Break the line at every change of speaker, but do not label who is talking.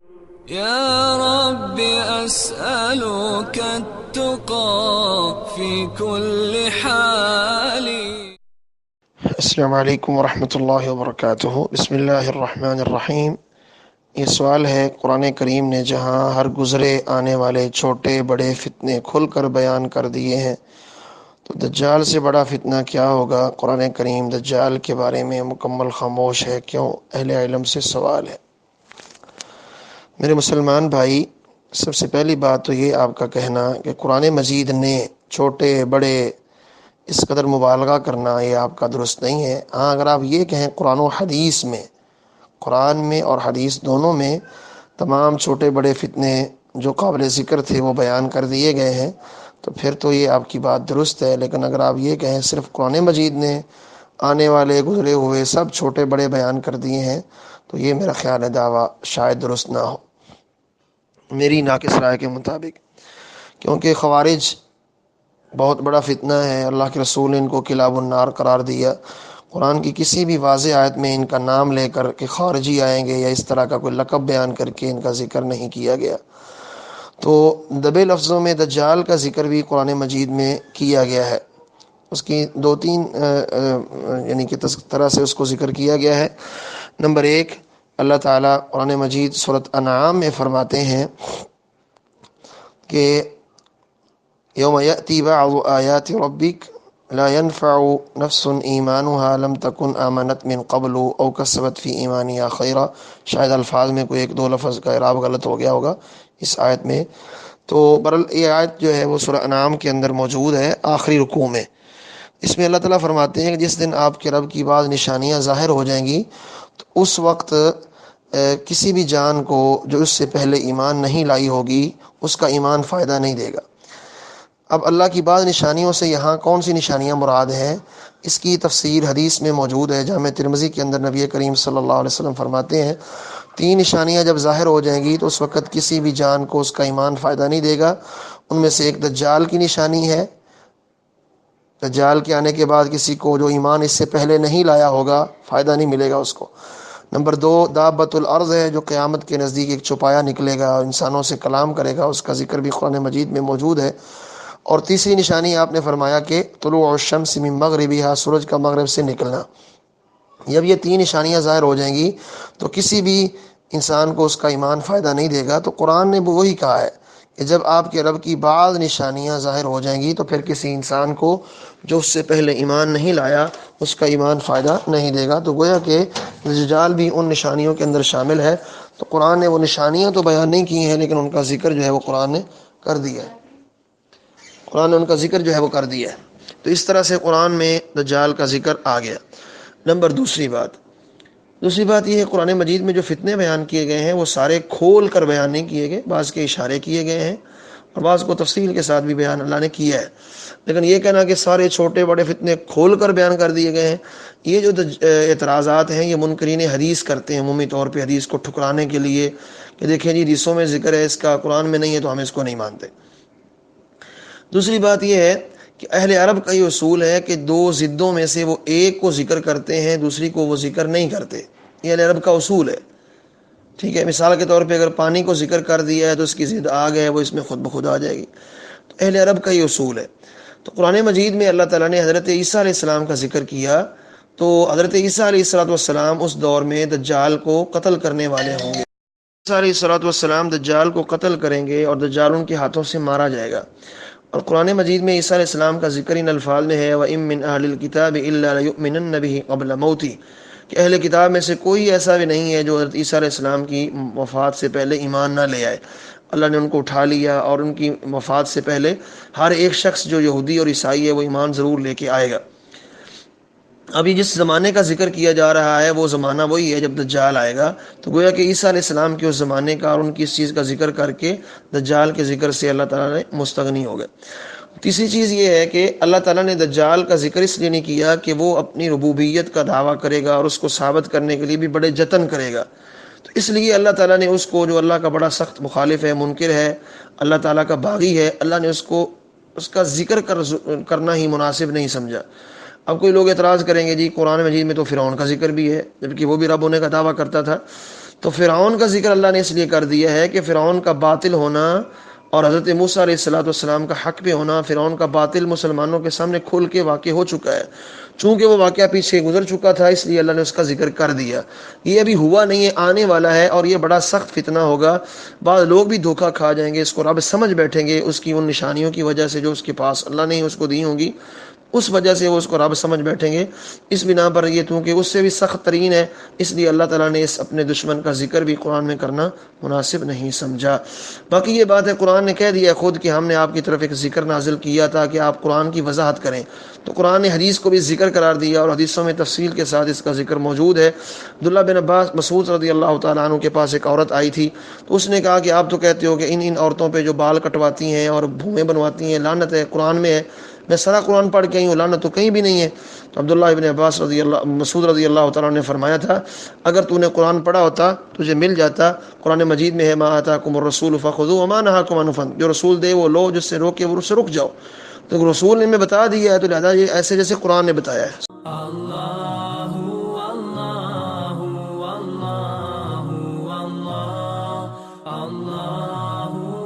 يا رب أسألك التقى في كل حال.
السلام علیکم ورحمۃ اللہ وبرکاتہ۔ بسم اللہ الرحمن الرحیم۔ یہ سوال ہے، قرآن کریم نے جہاں ہر گزرے آنے والے چھوٹے بڑے فتنے کھل کر بیان کر دیے ہیں، تو دجال سے بڑا فتنہ کیا ہوگا؟ قرآن کریم دجال کے بارے میں مکمل خاموش ہے، کیوں؟ اہل علم سے سوال ہے۔ میرے مسلمان بھائی، سب سے پہلی بات تو یہ آپ کا کہنا کہ قرآن مجید نے چھوٹے بڑے اس قدر مبالغہ کرنا، یہ آپ کا درست نہیں ہے۔ ہاں، اگر آپ یہ کہیں قرآن و حدیث میں، قرآن میں اور حدیث دونوں میں تمام چھوٹے بڑے فتنے جو قابل ذکر تھے وہ بیان کر دیے گئے ہیں، تو پھر تو یہ آپ کی بات درست ہے۔ لیکن اگر آپ یہ کہیں صرف قرآن مجید نے آنے والے گزرے ہوئے سب چھوٹے بڑے بیان کر دیے ہیں، تو یہ میرا خیال ہے دعویٰ شاید درست نہ ہو میری ناقص رائے کے مطابق، کیونکہ خوارج بہت بڑا فتنہ ہے۔ اللہ کے رسول نے ان کو کلاب النار قرار دیا۔ قرآن کی کسی بھی واضح آیت میں ان کا نام لے کر کہ خارجی آئیں گے یا اس طرح کا کوئی لقب بیان کر کے ان کا ذکر نہیں کیا گیا۔ تو دبے لفظوں میں دجال کا ذکر بھی قرآن مجید میں کیا گیا ہے، اس کی دو تین یعنی کہ طرح سے اس کو ذکر کیا گیا ہے۔ نمبر ایک، اللہ تعالیٰ قرآن مجید سورۃ انعام میں فرماتے ہیں کہ یوم یأتی بعض آیات ربک لا ينفع نفس ایمانها لم تکن آمنت من قبل او کسبت فی ایمانها خیرا۔ شاید الفاظ میں کوئی ایک دو لفظ کا اعراب غلط ہو گیا ہوگا اس آیت میں۔ تو برل یہ آیت جو ہے وہ سورہ انعام کے اندر موجود ہے، آخری رکوع میں۔ اس میں اللہ تعالیٰ فرماتے ہیں کہ جس دن آپ کے رب کی بعض نشانیاں ظاہر ہو جائیں گی، تو اس وقت کسی بھی جان کو جو اس سے پہلے ایمان نہیں لائی ہوگی، اس کا ایمان فائدہ نہیں دے گا۔ اب اللہ کی بعض نشانیوں سے یہاں کون سی نشانیاں مراد ہیں، اس کی تفسیر حدیث میں موجود ہے۔ جامع ترمذی کے اندر نبی کریم صلی اللہ علیہ وسلم فرماتے ہیں، تین نشانیاں جب ظاہر ہو جائیں گی تو اس وقت کسی بھی جان کو اس کا ایمان فائدہ نہیں دے گا۔ ان میں سے ایک دجال کی نشانی ہے، دجال کے آنے کے بعد کسی کو جو ایمان اس سے پہلے نہیں لایا ہوگا فائدہ نہیں ملے گا اس کو۔ نمبر دو، دابۃ الارض ہے، جو قیامت کے نزدیک ایک چوپایا نکلے گا اور انسانوں سے کلام کرے گا، اس کا ذکر بھی قرآن مجید میں موجود ہے۔ اور تیسری نشانی آپ نے فرمایا کہ طلوع الشمس من مغربها، سورج کا مغرب سے نکلنا۔ جب یہ تین نشانیاں ظاہر ہو جائیں گی تو کسی بھی انسان کو اس کا ایمان فائدہ نہیں دے گا۔ تو قرآن نے وہی کہا ہے کہ جب آپ کے رب کی بعض نشانیاں ظاہر ہو جائیں گی تو پھر کسی انسان کو جو اس سے پہلے ایمان نہیں لایا اس کا ایمان فائدہ نہیں دے گا۔ تو گویا کہ دجال بھی ان نشانیوں کے اندر شامل ہے۔ تو قرآن نے وہ نشانیاں تو بیان نہیں کی ہیں، لیکن ان کا ذکر جو ہے وہ قرآن نے کر دیا ہے، قرآن نے ان کا ذکر جو ہے وہ کر دیا ہے۔ تو اس طرح سے قرآن میں دجال کا ذکر آ گیا۔ نمبر دوسری بات یہ ہے، قرآن مجید میں جو فتنے بیان کیے گئے ہیں وہ سارے کھول کر بیان نہیں کیے گئے، بعض کے اشارے کیے گئے ہیں اور بعض کو تفصیل کے ساتھ بھی بیان اللہ نے کیا ہے۔ لیکن یہ کہنا کہ سارے چھوٹے بڑے فتنے کھول کر بیان کر دیے گئے ہیں، یہ جو اعتراضات ہیں یہ منکرین حدیث کرتے ہیں عمومی طور پہ حدیث کو ٹھکرانے کے لیے کہ دیکھیں جی حدیثوں میں ذکر ہے اس کا، قرآن میں نہیں ہے تو ہم اس کو نہیں مانتے۔ دوسری بات یہ ہے کہ اہل عرب کا یہ اصول ہے کہ دو ضدوں میں سے وہ ایک کو ذکر کرتے ہیں، دوسری کو وہ ذکر نہیں کرتے۔ یہ اہل عرب کا اصول ہے، ٹھیک ہے۔ مثال کے طور پہ اگر پانی کو ذکر کر دیا ہے تو اس کی ضد آگ ہے، وہ اس میں خود بخود آ جائے گی۔ تو اہل عرب کا یہ اصول ہے۔ تو قرآن مجید میں اللہ تعالیٰ نے حضرت عیسیٰ علیہ السلام کا ذکر کیا، تو حضرت عیسیٰ علیہ السلام اس دور میں دجال کو قتل کرنے والے ہوں گے۔ عیسیٰ علیہ السلام دجال کو قتل کریں گے اور دجال ان کے ہاتھوں سے مارا جائے گا۔ اور قرآن مجید میں عیسیٰ علیہ السلام کا ذکر ان الفاظ میں ہے، وَإِن مِّنْ أَهْلِ الْكِتَابِ إِلَّا لَيُؤْمِنَنَّ بِهِ قَبْلَ مَوْتِهِ، کہ اہل کتاب میں سے کوئی ایسا بھی نہیں ہے جو حضرت عیسیٰ علیہ السلام کی وفات سے پہلے ایمان نہ لے آئے۔ اللہ نے ان کو اٹھا لیا اور ان کی وفات سے پہلے ہر ایک شخص جو یہودی اور عیسائی ہے وہ ایمان ضرور لے کے آئے گا۔ ابھی جس زمانے کا ذکر کیا جا رہا ہے وہ زمانہ وہی ہے جب دجال آئے گا۔ تو گویا کہ عیسیٰ علیہ السلام کے اس زمانے کا اور ان کی اس چیز کا ذکر کر کے دجال کے ذکر سے اللہ تعالیٰ نے مستغنی ہو گئے۔ تیسری چیز یہ ہے کہ اللہ تعالیٰ نے دجال کا ذکر اس لیے نہیں کیا کہ وہ اپنی ربوبیت کا دعویٰ کرے گا اور اس کو ثابت کرنے کے لیے بھی بڑے جتن کرے گا۔ تو اس لیے اللہ تعالیٰ نے اس کو جو اللہ کا بڑا سخت مخالف ہے، منکر ہے، اللہ تعالیٰ کا باغی ہے، اللہ نے اس کا ذکر کرنا ہی مناسب نہیں سمجھا۔ اب کوئی لوگ اعتراض کریں گے جی قرآن مجید میں تو فرعون کا ذکر بھی ہے، جبکہ وہ بھی رب ہونے کا دعویٰ کرتا تھا۔ تو فرعون کا ذکر اللہ نے اس لیے کر دیا ہے کہ فرعون کا باطل ہونا اور حضرت موسیٰ علیہ الصلوۃ والسلام کا حق پہ ہونا، فرعون کا باطل مسلمانوں کے سامنے کھل کے واقع ہو چکا ہے۔ چونکہ وہ واقعہ پیچھے گزر چکا تھا، اس لیے اللہ نے اس کا ذکر کر دیا۔ یہ ابھی ہوا نہیں ہے، آنے والا ہے، اور یہ بڑا سخت فتنہ ہوگا۔ بعض لوگ بھی دھوکہ کھا جائیں گے، اس کو رب سمجھ بیٹھیں گے، اس کی ان نشانیوں کی وجہ سے جو اس کے پاس اللہ نے اس کو دی ہوں گی، اس وجہ سے وہ اس کو رب سمجھ بیٹھیں گے۔ اس بنا پر یہ کیونکہ اس سے بھی سخت ترین ہے، اس لیے اللہ تعالیٰ نے اس اپنے دشمن کا ذکر بھی قرآن میں کرنا مناسب نہیں سمجھا۔ باقی یہ بات ہے، قرآن نے کہہ دیا خود کہ ہم نے آپ کی طرف ایک ذکر نازل کیا تھا کہ آپ قرآن کی وضاحت کریں، تو قرآن نے حدیث کو بھی ذکر قرار دیا، اور حدیثوں میں تفصیل کے ساتھ اس کا ذکر موجود ہے۔ عبداللہ بن عباس مسعود رضی اللہ تعالیٰ عنہ کے پاس ایک عورت آئی تھی، تو اس نے کہا کہ آپ تو کہتے ہو کہ ان عورتوں پہ جو بال کٹواتی ہیں اور بھویں بنواتی ہیں لعنت ہے، قرآن میں ہے، میں سارا قرآن پڑھ کے آئی ہوں، لعنت تو کہیں بھی نہیں ہے۔ تو عبداللہ ابن عباس مسعود رضی اللہ تعالیٰ نے فرمایا تھا، اگر تو نے قرآن پڑھا ہوتا تجھے مل جاتا، قرآن مجید میں ہے ما آتاکم الرسول فخذوہ وما نہاکم عنہ فانتہوا، جو رسول دے وہ لو، جس سے روکے وہ اس سے رک جاؤ۔ تو رسول نے ہمیں بتا دیا ہے، تو لہذا یہ ایسے جیسے قرآن نے بتایا ہے۔
اللہ اللہ اللہ اللہ اللہ